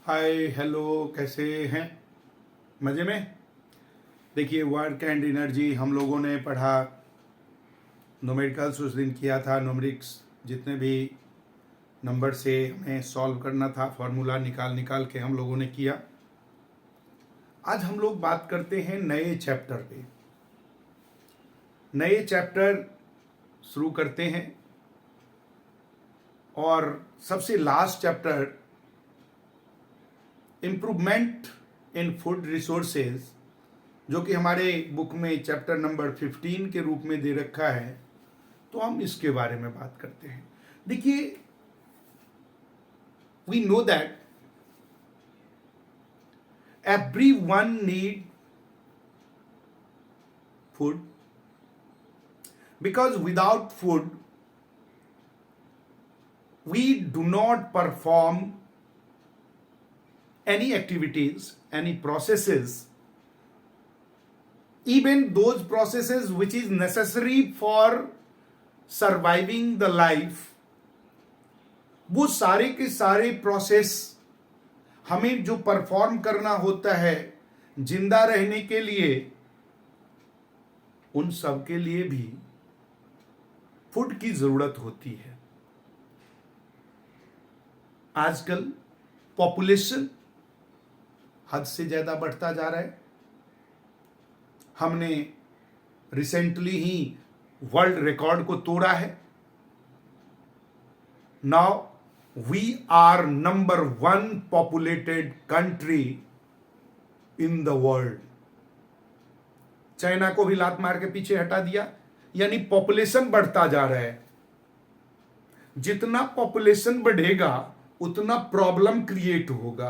Hi hello, कैसे हैं? मज़े में। देखिए, वर्क एंड एनर्जी हम लोगों ने पढ़ा, न्यूमेरिकल्स उस दिन किया था। न्यूमेरिक्स जितने भी नंबर से हमें सॉल्व करना था, फार्मूला निकाल निकाल के हम लोगों ने किया। आज हम लोग बात करते हैं नए चैप्टर पे। नए चैप्टर शुरू करते हैं और सबसे last chapter improvement in food resources, जो कि हमारे बुक में चैप्टर नंबर 15 के रूप में दे रखा है, तो हम इसके बारे में बात करते हैं। देखिए, we know that everyone need food, because without food we do not perform any activities, any processes, even those processes which is necessary for surviving the life, वो सारे के सारे प्रोसेस हमें जो परफॉर्म करना होता है जिंदा रहने के लिए, उन सब के लिए भी फूड की जरूरत होती है। आजकल पॉपुलेशन हद से ज्यादा बढ़ता जा रहा है। हमने रिसेंटली ही वर्ल्ड रिकॉर्ड को तोड़ा है। Now we are number 1 populated country in the world। China को भी लात मार के पीछे हटा दिया, यानी पॉपुलेशन बढ़ता जा रहा है। जितना पॉपुलेशन बढ़ेगा उतना प्रॉब्लम क्रिएट होगा,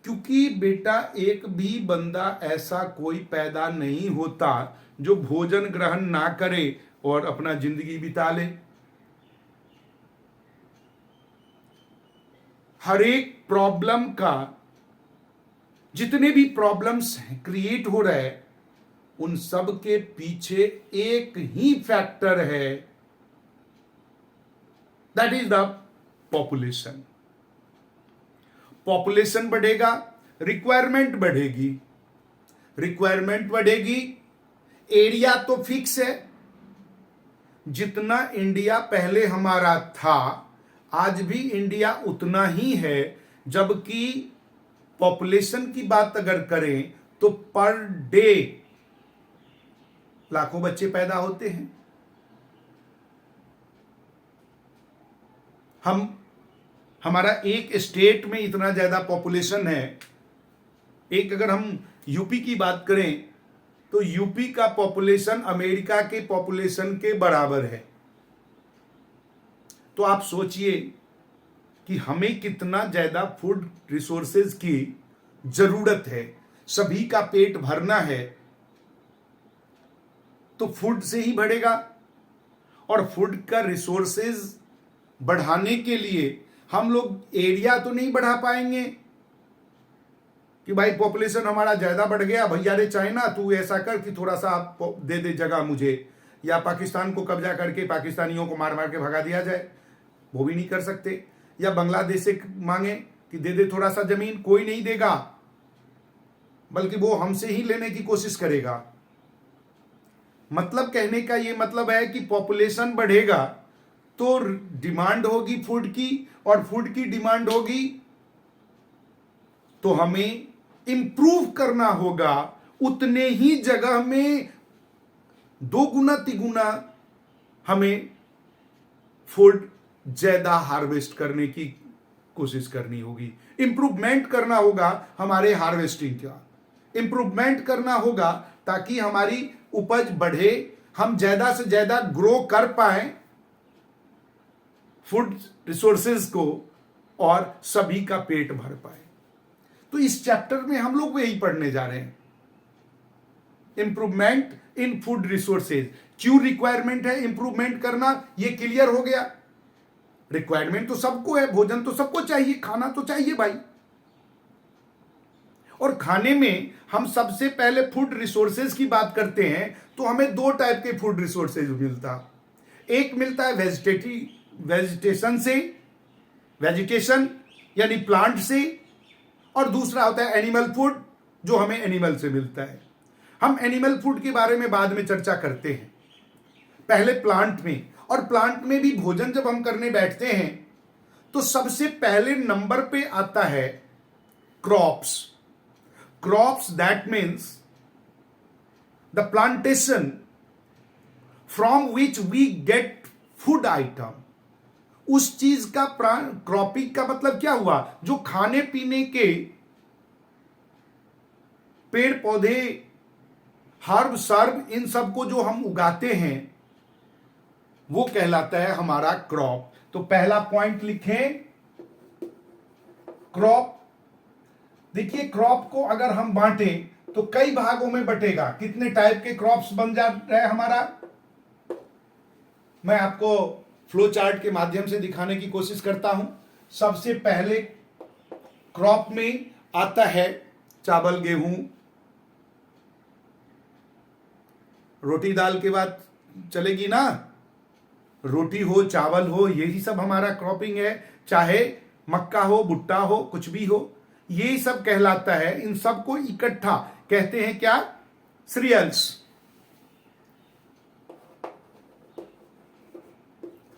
क्योंकि बेटा एक भी बंदा ऐसा कोई पैदा नहीं होता जो भोजन ग्रहण ना करे और अपना जिंदगी बिता ले। हर एक प्रॉब्लम का, जितने भी प्रॉब्लम्स क्रिएट हो रहे हैं, उन सब के पीछे एक ही फैक्टर है, that is the population. Population बढ़ेगा, रिक्वायरमेंट बढ़ेगी। रिक्वायरमेंट बढ़ेगी, एरिया तो फिक्स है। जितना इंडिया पहले हमारा था, आज भी इंडिया उतना ही है। जबकि पॉपुलेशन की बात अगर करें तो पर डे लाखों बच्चे पैदा होते हैं। हमारा एक स्टेट में इतना ज्यादा पॉपुलेशन है। एक अगर हम यूपी की बात करें तो यूपी का पॉपुलेशन अमेरिका के पॉपुलेशन के बराबर है। तो आप सोचिए कि हमें कितना ज्यादा फूड रिसोर्सेज की जरूरत है। सभी का पेट भरना है तो फूड से ही बढ़ेगा, और फूड का रिसोर्सेज बढ़ाने के लिए हम लोग एरिया तो नहीं बढ़ा पाएंगे कि भाई पॉपुलेशन हमारा ज्यादा बढ़ गया, भैया रे चाइना तू ऐसा कर कि थोड़ा सा आप दे दे जगह मुझे, या पाकिस्तान को कब्जा करके पाकिस्तानियों को मार मार के भगा दिया जाए, वो भी नहीं कर सकते। या बांग्लादेश से मांगे कि दे दे थोड़ा सा जमीन, कोई नहीं देगा, बल्कि वो हमसे ही लेने की कोशिश करेगा। मतलब कहने का ये मतलब है कि पॉपुलेशन बढ़ेगा तो डिमांड होगी फूड की, और फूड की डिमांड होगी तो हमें इंप्रूव करना होगा। उतने ही जगह में 2 गुना 3 गुना हमें फूड ज्यादा हार्वेस्ट करने की कोशिश करनी होगी। इंप्रूवमेंट करना होगा हमारे हार्वेस्टिंग का, इंप्रूवमेंट करना होगा ताकि हमारी उपज बढ़े, हम ज्यादा से ज्यादा ग्रो कर पाए फूड रिसोर्सेज को, और सभी का पेट भर पाए। तो इस चैप्टर में हम लोग यही पढ़ने जा रहे हैं, इंप्रूवमेंट इन फूड रिसोर्सेज। क्यों रिक्वायरमेंट है इंप्रूवमेंट करना, ये क्लियर हो गया। रिक्वायरमेंट तो सबको है, भोजन तो सबको चाहिए, खाना तो चाहिए भाई। और खाने में हम सबसे पहले फूड रिसोर्सेज की बात करते हैं तो हमें 2 टाइप के फूड रिसोर्सेज मिलता। एक मिलता है वेजिटेशन से, वेजिटेशन, यानी प्लांट से, और दूसरा होता है एनिमल फूड जो हमें एनिमल से मिलता है। हम एनिमल फूड के बारे में बाद में चर्चा करते हैं, पहले प्लांट में। और प्लांट में भी भोजन जब हम करने बैठते हैं तो सबसे पहले नंबर पे आता है crops. Crops that means the plantation from which we get food item. उस चीज का क्रॉपिंग का मतलब क्या हुआ, जो खाने पीने के पेड़ पौधे, हर्ब सर्ब, इन सब को जो हम उगाते हैं वो कहलाता है हमारा क्रॉप। तो पहला पॉइंट लिखें, क्रॉप। देखिए क्रॉप को अगर हम बांटें तो कई भागों में बटेगा। कितने टाइप के क्रॉप्स बन जा रहे हैं हमारा, मैं आपको फ्लो चार्ट के माध्यम से दिखाने की कोशिश करता हूं। सबसे पहले क्रॉप में आता है चावल, गेहूं, रोटी दाल के बाद चलेगी ना, रोटी हो, चावल हो, यही सब हमारा क्रॉपिंग है। चाहे मक्का हो, भुट्टा हो, कुछ भी हो, ये सब कहलाता है। इन सब को इकट्ठा कहते हैं क्या, सीरियल्स।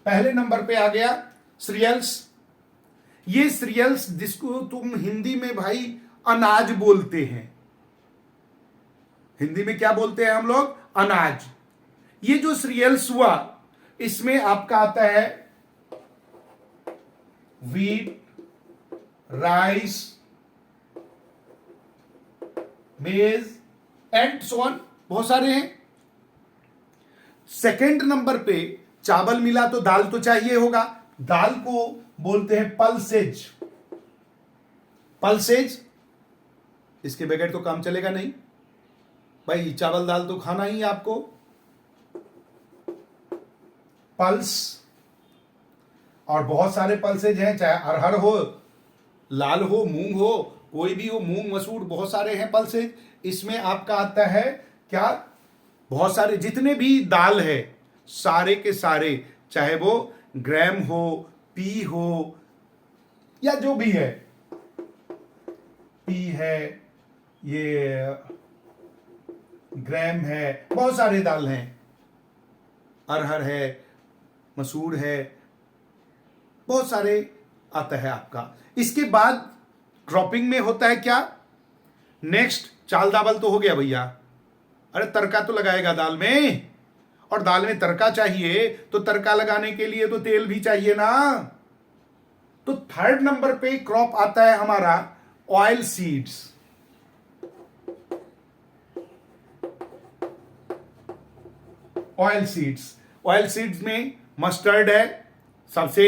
पहले नंबर पे आ गया सीरियल्स। ये सीरियल्स जिसको तुम हिंदी में भाई अनाज बोलते हैं, हिंदी में क्या बोलते हैं हम लोग, अनाज। ये जो सीरियल्स हुआ इसमें आपका आता है व्हीट, राइस, मेज एंड सो ऑन, बहुत सारे हैं। सेकंड नंबर पे चावल मिला तो दाल तो चाहिए होगा। दाल को बोलते हैं पल्सेज। पल्सेज, इसके बगैर तो काम चलेगा नहीं भाई, चावल दाल तो खाना ही आपको। पल्स, और बहुत सारे पल्सेज हैं, चाहे अरहर हो, लाल हो, मूंग हो, कोई भी हो, मूंग मसूर, बहुत सारे हैं पल्सेज। इसमें आपका आता है क्या, बहुत सारे जितने भी दाल है सारे के सारे, चाहे वो ग्राम हो, पी हो, या जो भी है, पी है, ये ग्राम है, बहुत सारे दाल हैं, अरहर है, मसूर है, बहुत सारे आता है आपका। इसके बाद क्रॉपिंग में होता है क्या, नेक्स्ट चाल दावल तो हो गया भैया। अरे तड़का तो लगाएगा दाल में, और दाल में तड़का चाहिए तो तड़का लगाने के लिए तो तेल भी चाहिए ना। तो थर्ड नंबर पे क्रॉप आता है हमारा oil seeds. Oil seeds, oil seeds में मस्टर्ड है सबसे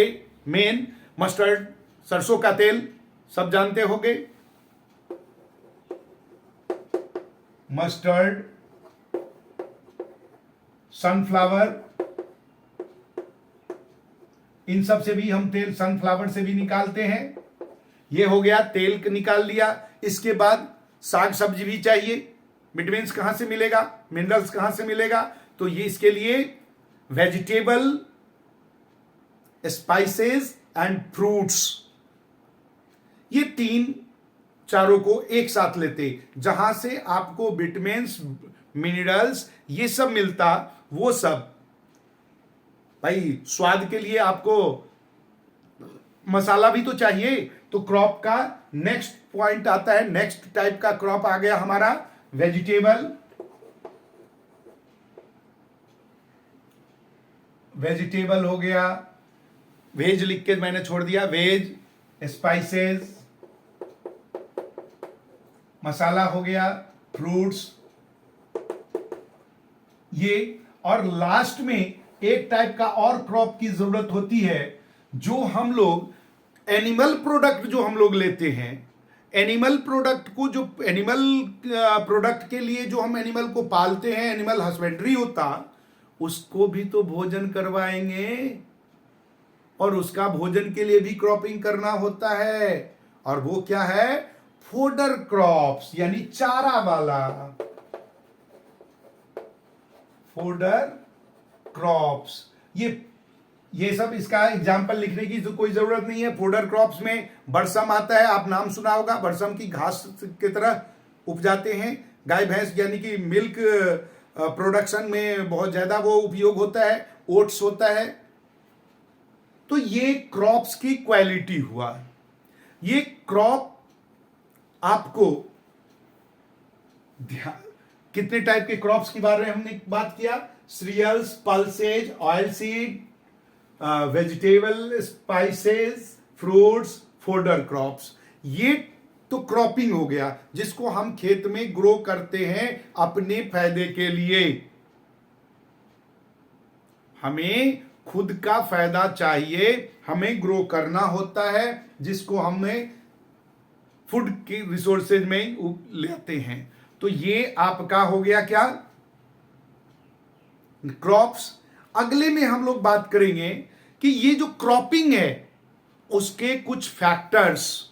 मेन। मस्टर्ड सरसों का तेल सब जानते होंगे। मस्टर्ड, सनफ्लावर, इन सब से भी हम तेल, सनफ्लावर से भी निकालते हैं। ये हो गया, तेल निकाल लिया। इसके बाद साग सब्जी भी चाहिए। विटामिन्स कहां से मिलेगा, मिनरल्स कहां से मिलेगा, तो ये इसके लिए वेजिटेबल, स्पाइसेस एंड फ्रूट्स, ये तीन चारों को एक साथ लेते, जहां से आपको विटामिन्स, मिनरल्स, ये सब मिलता। वो सब भाई स्वाद के लिए आपको मसाला भी तो चाहिए। तो क्रॉप का नेक्स्ट पॉइंट आता है, नेक्स्ट टाइप का क्रॉप आ गया हमारा वेजिटेबल। वेजिटेबल हो गया, वेज लिख के मैंने छोड़ दिया, वेज, स्पाइसेस, मसाला हो गया, फ्रूट्स, ये। और लास्ट में एक टाइप का और क्रॉप की जरूरत होती है, जो हम लोग एनिमल प्रोडक्ट जो हम लोग लेते हैं, एनिमल प्रोडक्ट को, जो एनिमल प्रोडक्ट के लिए जो हम एनिमल को पालते हैं, एनिमल हस्बेंड्री होता, उसको भी तो भोजन करवाएंगे, और उसका भोजन के लिए भी क्रॉपिंग करना होता है। और वो क्या है, फोडर क्रॉप्स, यानी चारा वाला। फोडर क्रॉप्स, ये ये सब इसका एग्जाम्पल लिखने की तो कोई जरूरत नहीं है। फोडर क्रॉप्स में बरसम आता है, आप नाम सुना होगा, बरसम की घास की तरह उपजाते हैं। गाय भैंस यानी कि मिल्क प्रोडक्शन में बहुत ज्यादा वो उपयोग होता है। ओट्स होता है। तो ये क्रॉप्स की क्वालिटी हुआ। ये क्रॉप आपको कितने टाइप के क्रॉप्स के बारे में हमने बात किया? Cereals, pulses, oil seed, vegetable, spices, fruits, fodder crops. ये तो क्रॉपिंग हो गया जिसको हम खेत में ग्रो करते हैं अपने फायदे के लिए। हमें खुद का फायदा चाहिए, हमें ग्रो करना होता है, जिसको हमें फूड की रिसोर्सेज में लेते हैं। तो ये आपका हो गया क्या? क्रॉप्स। अगले में हम लोग बात करेंगे कि ये जो क्रॉपिंग है उसके कुछ फैक्टर्स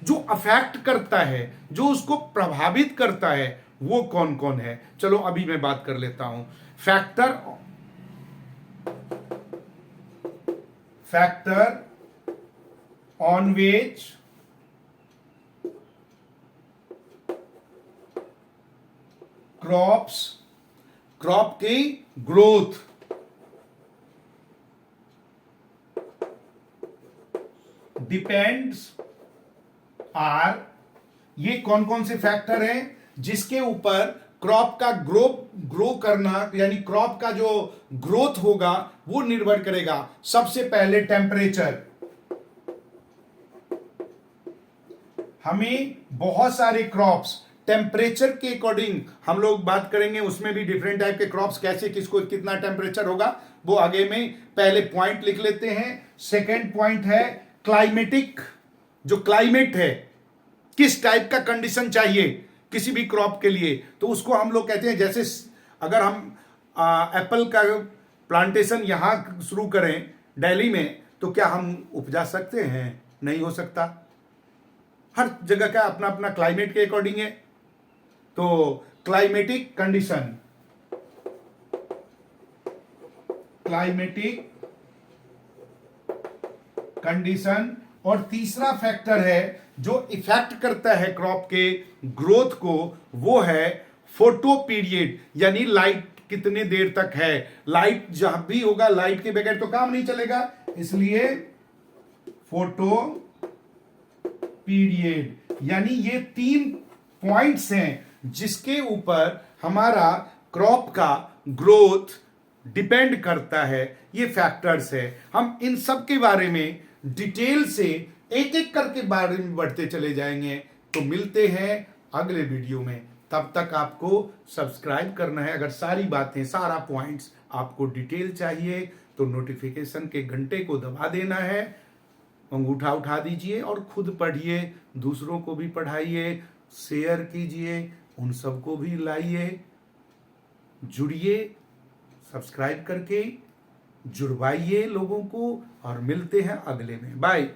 जो अफेक्ट करता है, जो उसको प्रभावित करता है, वो कौन कौन है। चलो अभी मैं बात कर लेता हूं। फैक्टर ऑन विच क्रॉप की ग्रोथ डिपेंड्स आर। ये कौन कौन से फैक्टर हैं जिसके ऊपर क्रॉप का ग्रो करना यानी क्रॉप का जो ग्रोथ होगा वो निर्भर करेगा। सबसे पहले टेम्परेचर। हमें बहुत सारे क्रॉप्स टेम्परेचर के अकॉर्डिंग हम लोग बात करेंगे, उसमें भी डिफरेंट टाइप के क्रॉप्स कैसे किसको कितना टेम्परेचर होगा वो आगे में पहले पॉइंट लिख लेते हैं। सेकेंड पॉइंट है क्लाइमेटिक। जो क्लाइमेट है, किस टाइप का कंडीशन चाहिए किसी भी क्रॉप के लिए, तो उसको हम लोग कहते हैं। जैसे अगर हम एप्पल का प्लांटेशन यहां शुरू करें दिल्ली में, तो क्या हम उपजा सकते हैं? नहीं हो सकता। हर जगह का अपना अपना क्लाइमेट के अकॉर्डिंग है। तो क्लाइमेटिक कंडीशन, और तीसरा फैक्टर है जो इफेक्ट करता है क्रॉप के ग्रोथ को, वो है फोटो पीरियड, यानी लाइट कितने देर तक है। लाइट जहां भी होगा, लाइट के बगैर तो काम नहीं चलेगा, इसलिए फोटो पीरियड। यानी ये 3 पॉइंट्स हैं जिसके ऊपर हमारा क्रॉप का ग्रोथ डिपेंड करता है। ये फैक्टर्स है। हम इन सब के बारे में डिटेल से एक एक करके बारे में बढ़ते चले जाएंगे। तो मिलते हैं अगले वीडियो में। तब तक आपको सब्सक्राइब करना है। अगर सारी बातें, सारा पॉइंट्स आपको डिटेल चाहिए तो नोटिफिकेशन के घंटे को दबा देना है, अंगूठा उठा दीजिए और खुद पढ़िए, दूसरों को भी पढ़ाइए, शेयर कीजिए, उन सबको भी लाइए, जुड़िए, सब्सक्राइब करके जुड़वाइए लोगों को। और मिलते हैं अगले में। बाय।